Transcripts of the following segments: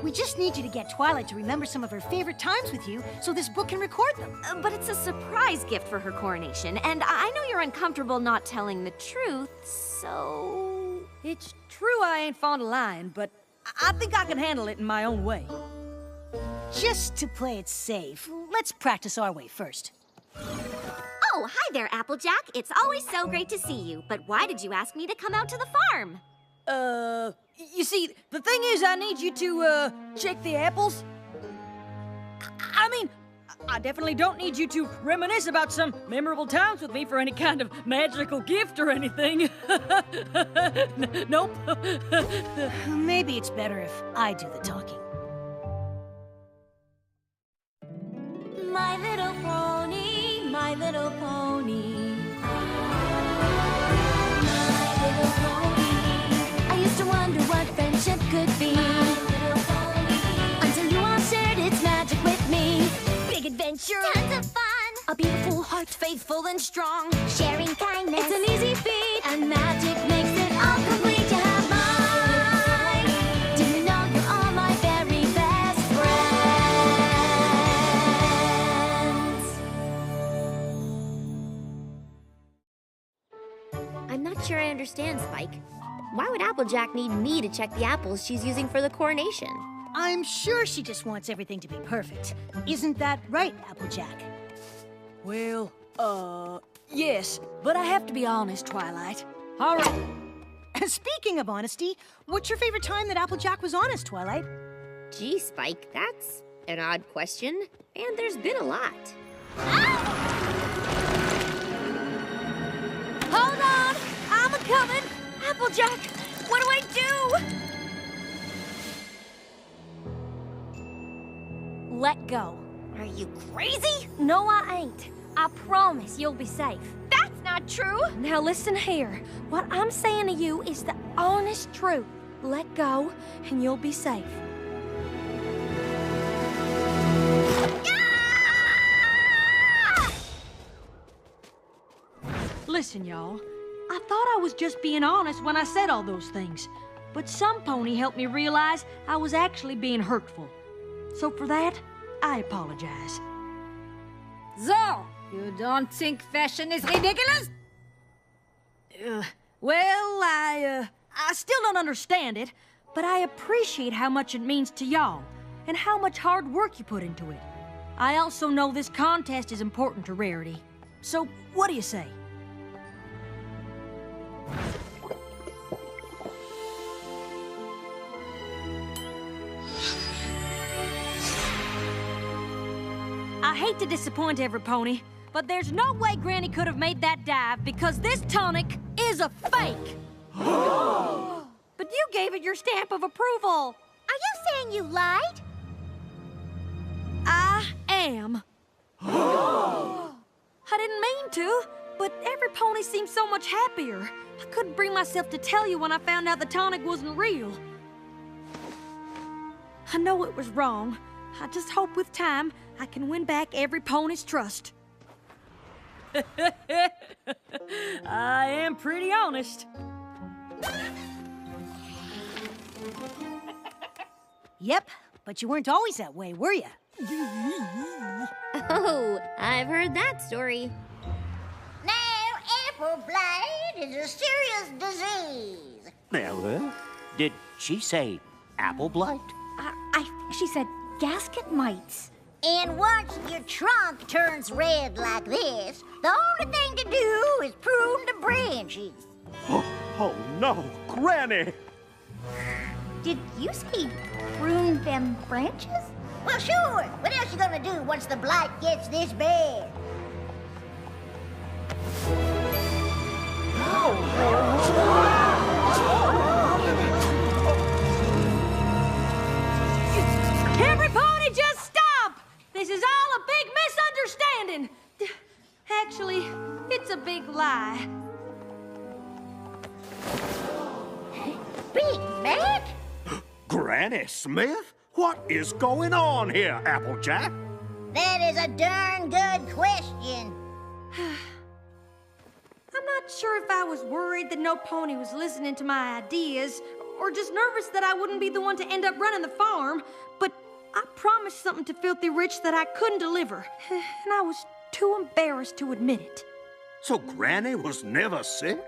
We just need you to get Twilight to remember some of her favorite times with you so this book can record them. But it's a surprise gift for her coronation, and I know you're uncomfortable not telling the truth, so... It's true I ain't fond of lying, but I think I can handle it in my own way. Just to play it safe, let's practice our way first. Oh, hi there, Applejack. It's always so great to see you. But why did you ask me to come out to the farm? You see, the thing is I need you to, check the apples. I mean, I definitely don't need you to reminisce about some memorable times with me for any kind of magical gift or anything. Nope. Maybe it's better if I do the talking. My little pony, my little pony. My little pony. I used to wonder what friendship could be. My little pony. Until you all shared its magic with me. Big adventure. Tons of fun. A beautiful heart, faithful and strong. Sharing kindness. It's an easy feat. And magic makes it all complete. You have mine. Do you know you're all my very best friends? I'm not sure I understand, Spike. Why would Applejack need me to check the apples she's using for the coronation? I'm sure she just wants everything to be perfect. Isn't that right, Applejack? Well, yes, but I have to be honest, Twilight. All right. Speaking of honesty, what's your favorite time that Applejack was honest, Twilight? Gee, Spike, that's an odd question. And there's been a lot. Hold on! I'm a-coming! Applejack, what do I do? Let go. Are you crazy? No, I ain't. I promise you'll be safe. That's not true. Now listen here. What I'm saying to you is the honest truth. Let go, and you'll be safe. Listen, y'all. I thought I was just being honest when I said all those things. But some pony helped me realize I was actually being hurtful. So for that, I apologize. So, you don't think fashion is ridiculous? Well, I still don't understand it, but I appreciate how much it means to y'all and how much hard work you put into it. I also know this contest is important to Rarity. So, what do you say? I hate to disappoint every pony, but there's no way Granny could have made that dive because this tonic is a fake! But you gave it your stamp of approval! Are you saying you lied? I am. I didn't mean to, but every pony seemed so much happier. I couldn't bring myself to tell you when I found out the tonic wasn't real. I know it was wrong. I just hope with time I can win back every pony's trust. I am pretty honest. Yep, but you weren't always that way, were you? Oh, I've heard that story. Now, apple blight is a serious disease. Now, did she say apple blight? She said gasket mites. And once your trunk turns red like this, the only thing to do is prune the branches. Oh no, Granny! Did you say prune them branches? Well, sure. What else you gonna do once the blight gets this bad? Every pony, just stop! This is all a big misunderstanding. Actually, it's a big lie. Big Mac? Granny Smith? What is going on here, Applejack? That is a darn good question. I'm not sure if I was worried that no pony was listening to my ideas, or just nervous that I wouldn't be the one to end up running the farm. But I promised something to Filthy Rich that I couldn't deliver, and I was too embarrassed to admit it. So Granny was never sick?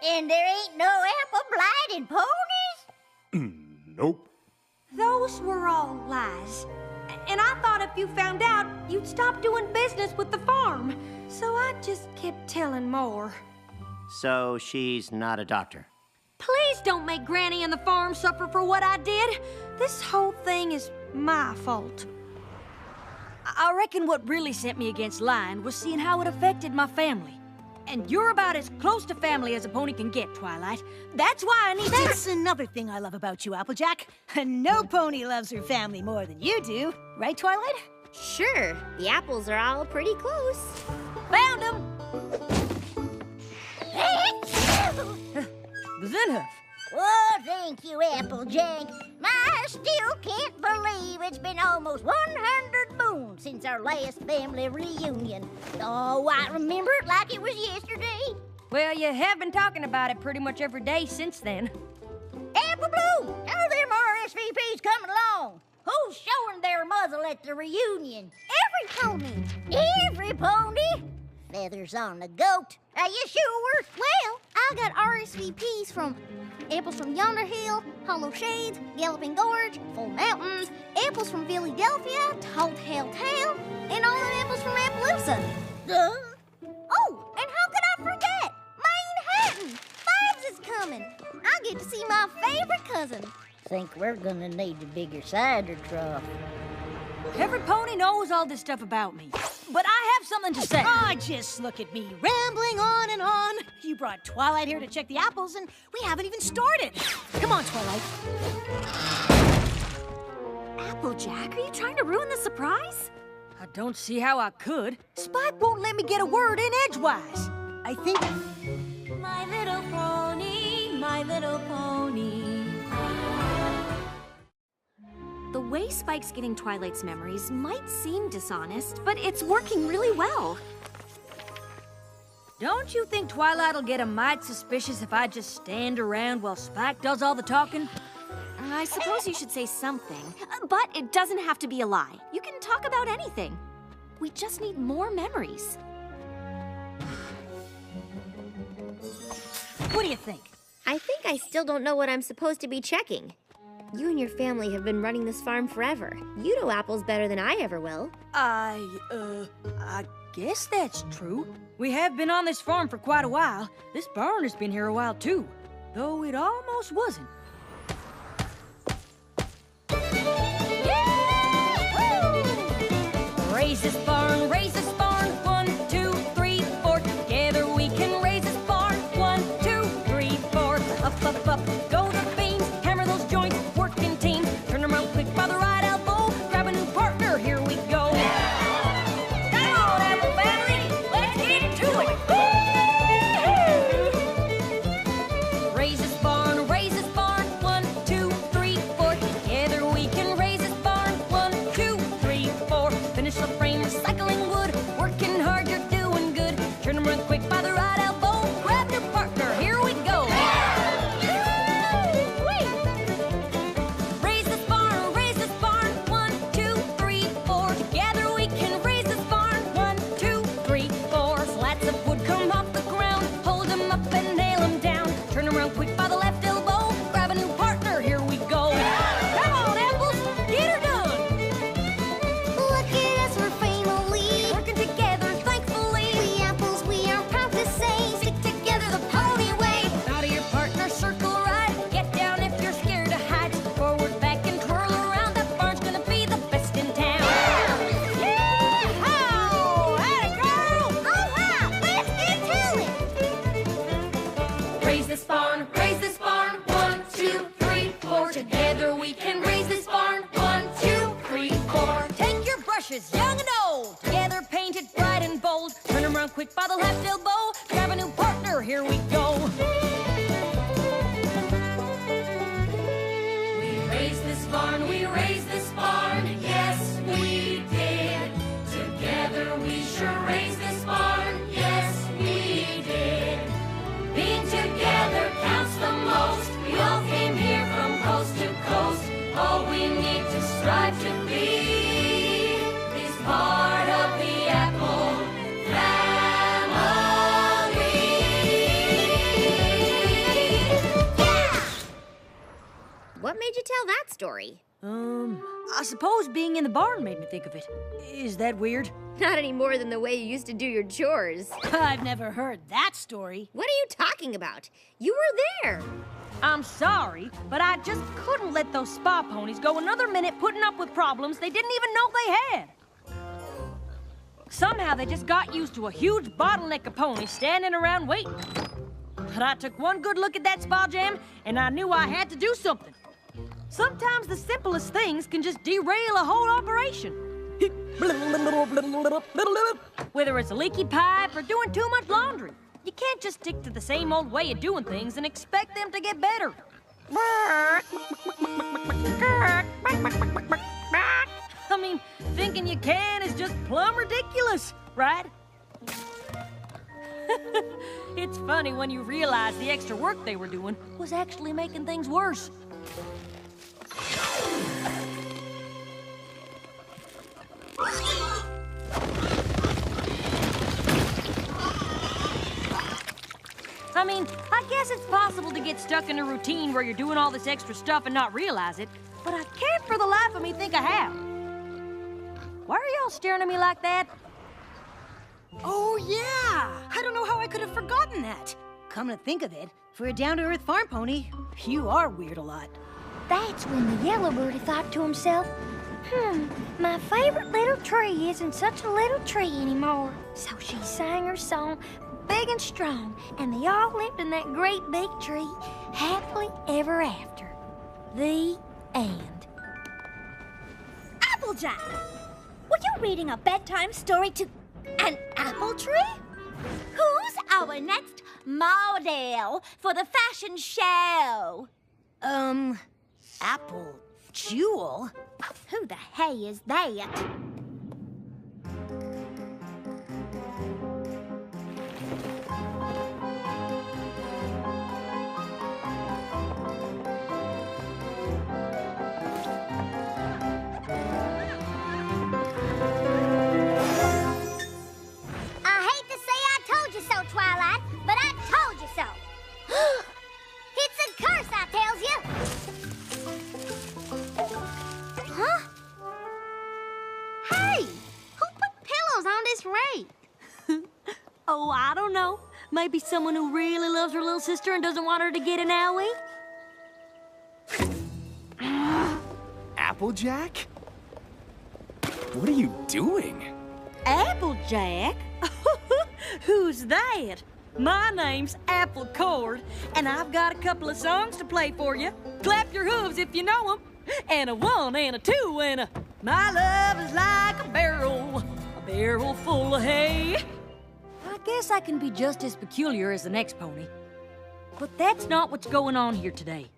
And there ain't no apple blight in ponies? Nope. Those were all lies. And I thought if you found out, you'd stop doing business with the farm. So I just kept telling more. So she's not a doctor? Please don't make Granny and the farm suffer for what I did. This whole thing is my fault. I reckon what really sent me against lying was seeing how it affected my family. And you're about as close to family as a pony can get, Twilight. That's why I need That's another thing I love about you, Applejack. No pony loves her family more than you do. Right, Twilight? Sure, the apples are all pretty close. Found him! The Zenhoof. Oh, thank you, Applejack. I still can't believe it's been almost 100 moons since our last family reunion. Oh, I remember it like it was yesterday. Well, you have been talking about it pretty much every day since then. Apple Bloom, how are them RSVPs coming along? Who's showing their muzzle at the reunion? Every pony. Every pony? Feathers on the goat. Are you sure? Well, I got RSVPs from apples from Yonder Hill, Hollow Shades, Galloping Gorge, Full Mountains, apples from Philadelphia, Telltale Town, and all the apples from Appaloosa. Oh, and how could I forget? Manhattan! Fibes is coming. I get to see my favorite cousin. Think we're gonna need a bigger cider trough. Every pony knows all this stuff about me. But I have something to say. Ah, just look at me, rambling on and on. You brought Twilight here to check the apples, and we haven't even started. Come on, Twilight. Applejack, are you trying to ruin the surprise? I don't see how I could. Spike won't let me get a word in edgewise. I think... My little pony, my little pony. The way Spike's getting Twilight's memories might seem dishonest, but it's working really well. Don't you think Twilight'll get a mite suspicious if I just stand around while Spike does all the talking? I suppose you should say something, but it doesn't have to be a lie. You can talk about anything. We just need more memories. What do you think? I think I still don't know what I'm supposed to be checking. You and your family have been running this farm forever. You know apples better than I ever will. I guess that's true. We have been on this farm for quite a while. This barn has been here a while, too. Though it almost wasn't. Raise this barn, raise this barn. 1, 2, 3, 4. Together we can raise this barn. 1, 2, 3, 4. Up, up, up. Go the beams. Hammer those joints. Working team. Turn them around quick by the right elbow. Grab a new partner. Here we go. Come on, Apple family. Let's get to it. Woo-hoo! Raise this barn, raise this barn. 1, 2, 3, 4. Together we can raise this barn. 1, 2, 3, 4. Finish the frame, recycling wood. Working hard, you're doing good. Turn them around quick by the right elbow. Grab your partner, here we go. Raise this barn, 1, 2, 3, 4. Together we can raise this barn. 1, 2, 3, 4. Slats of wood come off the ground. Hold them up and nail them down. Turn around quick by the left elbow. Grab a new partner, here we go. Come on, apples, get her done. Look at us, we're family. Working together, thankfully. We apples, we are proud to say. Stick together the pony way. Out of your partner, circle right. Get down if you're scared to hide. Forward, back, and twirl around. That barn's gonna be the best in town. Yee-haw! Atta girl! All right, let's get to it. Raise this barn, 1, 2, 3, 4. Together we can raise this barn. 1, 2, 3, 4. Take your brushes, young and old. Together painted bright and bold. Turn 'em around quick by the left elbow. Grab a new partner, here we go. We raised this barn, we raised this barn. Yes, we did. Together we sure raised this barn. Yes, we did. Being together counts the most. We all came here from all we need to strive to be is part of the Apple family. Yeah! What made you tell that story? I suppose being in the barn made me think of it. Is that weird? Not any more than the way you used to do your chores. I've never heard that story. What are you talking about? You were there. I'm sorry, but I just couldn't let those spa ponies go another minute putting up with problems they didn't even know they had. Somehow they just got used to a huge bottleneck of ponies standing around waiting. But I took one good look at that spa jam, and I knew I had to do something. Sometimes the simplest things can just derail a whole operation. Whether it's a leaky pipe or doing too much laundry. You can't just stick to the same old way of doing things and expect them to get better. I mean, thinking you can is just plumb ridiculous, right? It's funny when you realize the extra work they were doing was actually making things worse. I mean, I guess it's possible to get stuck in a routine where you're doing all this extra stuff and not realize it, but I can't for the life of me think of how. Why are y'all staring at me like that? Oh, yeah! I don't know how I could have forgotten that. Come to think of it, for a down-to-earth farm pony, you are weird a lot. That's when the yellow birdie thought to himself, my favorite little tree isn't such a little tree anymore. So she sang her song big and strong, and they all lived in that great big tree, happily ever after. The end. Applejack! Were you reading a bedtime story to an apple tree? Who's our next model for the fashion show? Apple Jewel? Who the hey is that? Twilight, but I told you so. It's a curse, I tells you. Huh? Hey, who put pillows on this rake? Oh, I don't know. Maybe someone who really loves her little sister and doesn't want her to get an owie? Applejack? What are you doing? Applejack? Who's that? My name's Apple Cord, and I've got a couple of songs to play for you. Clap your hooves if you know them. And a 1 and a 2 and a... My love is like a barrel full of hay. I guess I can be just as peculiar as the next pony. But that's not what's going on here today.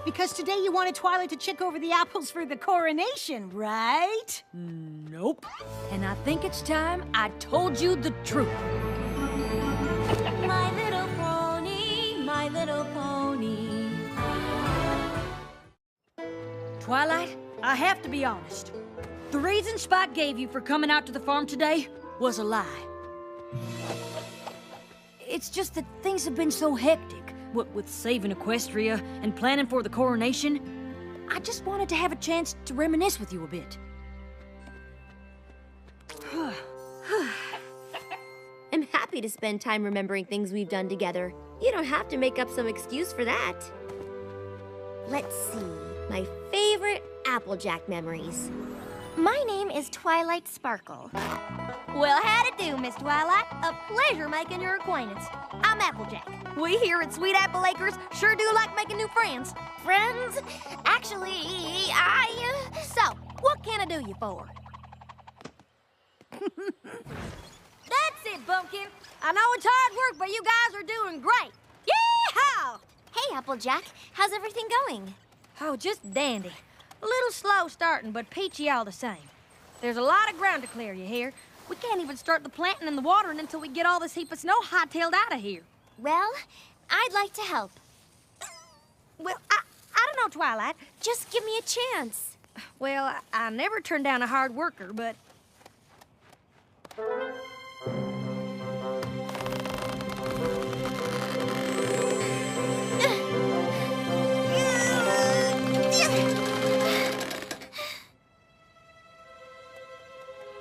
Because today you wanted Twilight to check over the apples for the coronation, right? Nope. And I think it's time I told you the truth. My little pony, my little pony. Twilight, I have to be honest. The reason Spike gave you for coming out to the farm today was a lie. It's just that things have been so hectic. What with saving Equestria and planning for the coronation, I just wanted to have a chance to reminisce with you a bit. I'm happy to spend time remembering things we've done together. You don't have to make up some excuse for that. Let's see. My favorite Applejack memories. My name is Twilight Sparkle. Well, how'd it do, Miss Twilight? A pleasure making your acquaintance. I'm Applejack. We here at Sweet Apple Acres sure do like making new friends. Friends? Actually, So, what can I do you for? That's it, Bumpkin. I know it's hard work, but you guys are doing great. Yeehaw! Hey, Applejack. How's everything going? Oh, just dandy. A little slow starting, but peachy all the same. There's a lot of ground to clear, you hear? We can't even start the planting and the watering until we get all this heap of snow hightailed out of here. Well, I'd like to help. Well, I don't know, Twilight. Just give me a chance. Well, I never turn down a hard worker, but...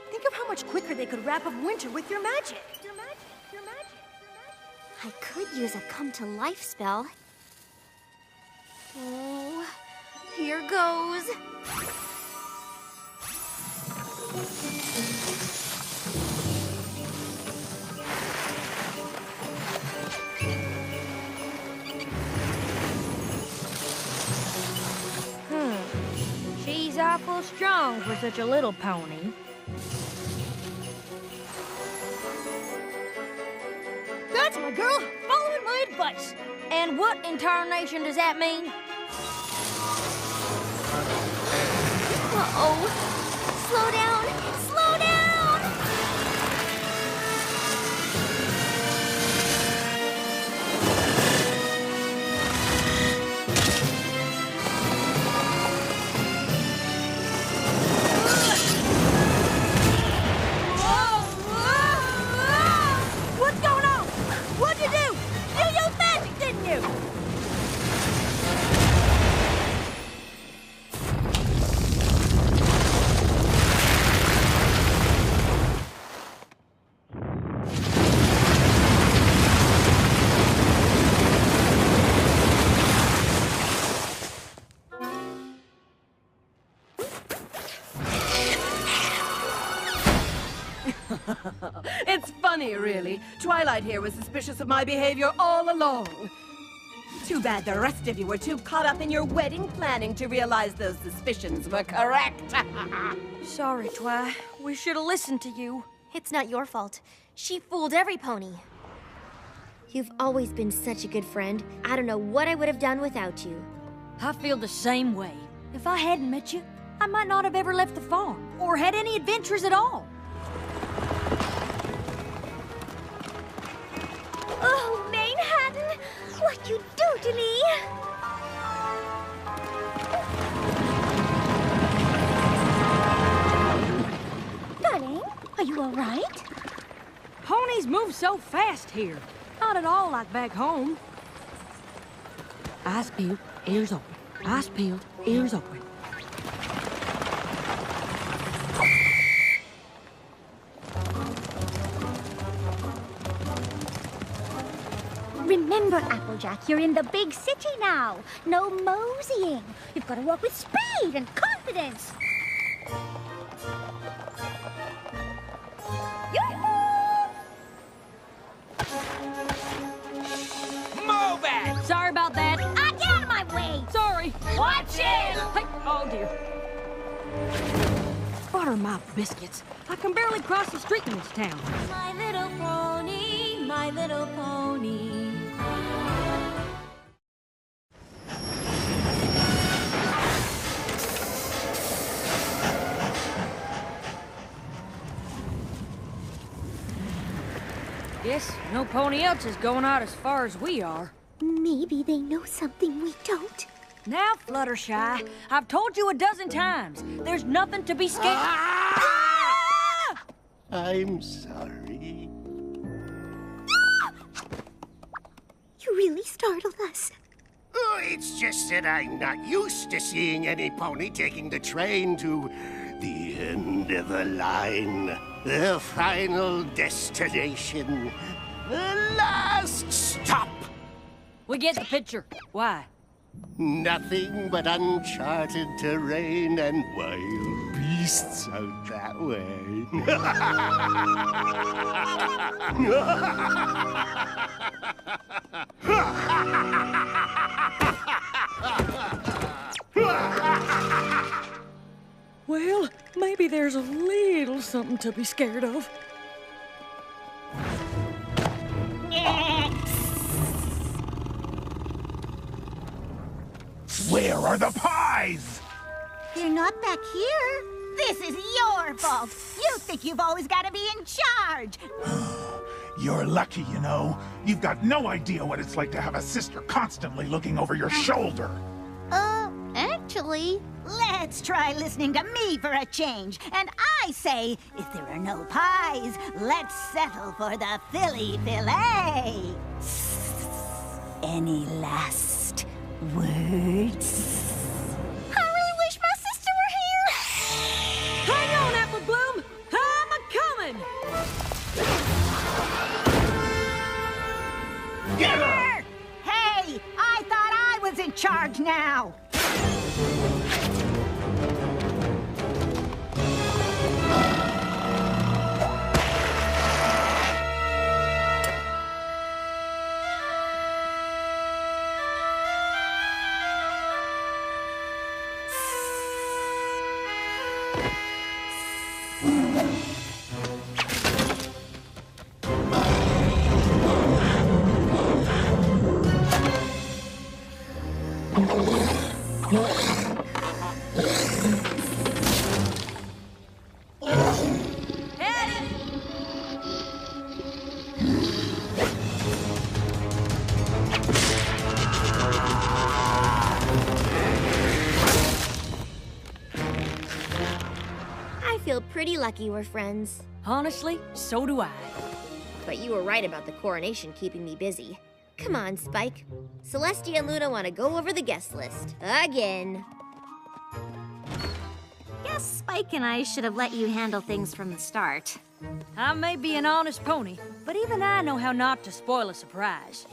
Think of how much quicker they could wrap up winter with your magic. I could use a come-to-life spell. Oh, here goes. She's awful strong for such a little pony. That's my girl, following my advice. And what in tarnation does that mean? Uh-oh. Slow down! Slow down! What's going on? What'd you do? You used magic, didn't you? It's funny, really. Twilight here was suspicious of my behavior all along. Too bad the rest of you were too caught up in your wedding planning to realize those suspicions were correct. Sorry, Twi. We should have listened to you. It's not your fault. She fooled every pony. You've always been such a good friend. I don't know what I would have done without you. I feel the same way. If I hadn't met you, I might not have ever left the farm or had any adventures at all. Oh, Manhattan! What you do to me? Darling, are you all right? Ponies move so fast here. Not at all like back home. Eyes peeled, ears open. Eyes peeled, ears open. Remember, Applejack, you're in the big city now. No moseying. You've got to walk with speed and confidence. Move it! Sorry about that. Get out of my way! Sorry. Watch it! Hey, oh dear. Butter my biscuits. I can barely cross the street in this town. My little pony, my little pony. Guess no pony else is going out as far as we are. Maybe they know something we don't. Now, Fluttershy, I've told you a dozen times. There's nothing to be scared. I'm sorry. You really startled us. Oh, it's just that I'm not used to seeing any pony taking the train to the end of the line. The final destination. The last stop. We get the picture. Why? Nothing but uncharted terrain and wild beasts out that way. Well, maybe there's a little something to be scared of. Where are the pies? They're not back here. This is your fault. You think you've always got to be in charge. You're lucky, you know. You've got no idea what it's like to have a sister constantly looking over your shoulder. actually. Let's try listening to me for a change. And I say, if there are no pies, let's settle for the Philly fillet. Any last words? I really wish my sister were here. Hang on, Apple Bloom! I'm a-coming! Get her! Hey, I thought I was in charge now. I feel pretty lucky we're friends. Honestly, so do I. But you were right about the coronation keeping me busy. Come on, Spike. Celestia and Luna want to go over the guest list. Again. Guess Spike and I should have let you handle things from the start. I may be an honest pony, but even I know how not to spoil a surprise.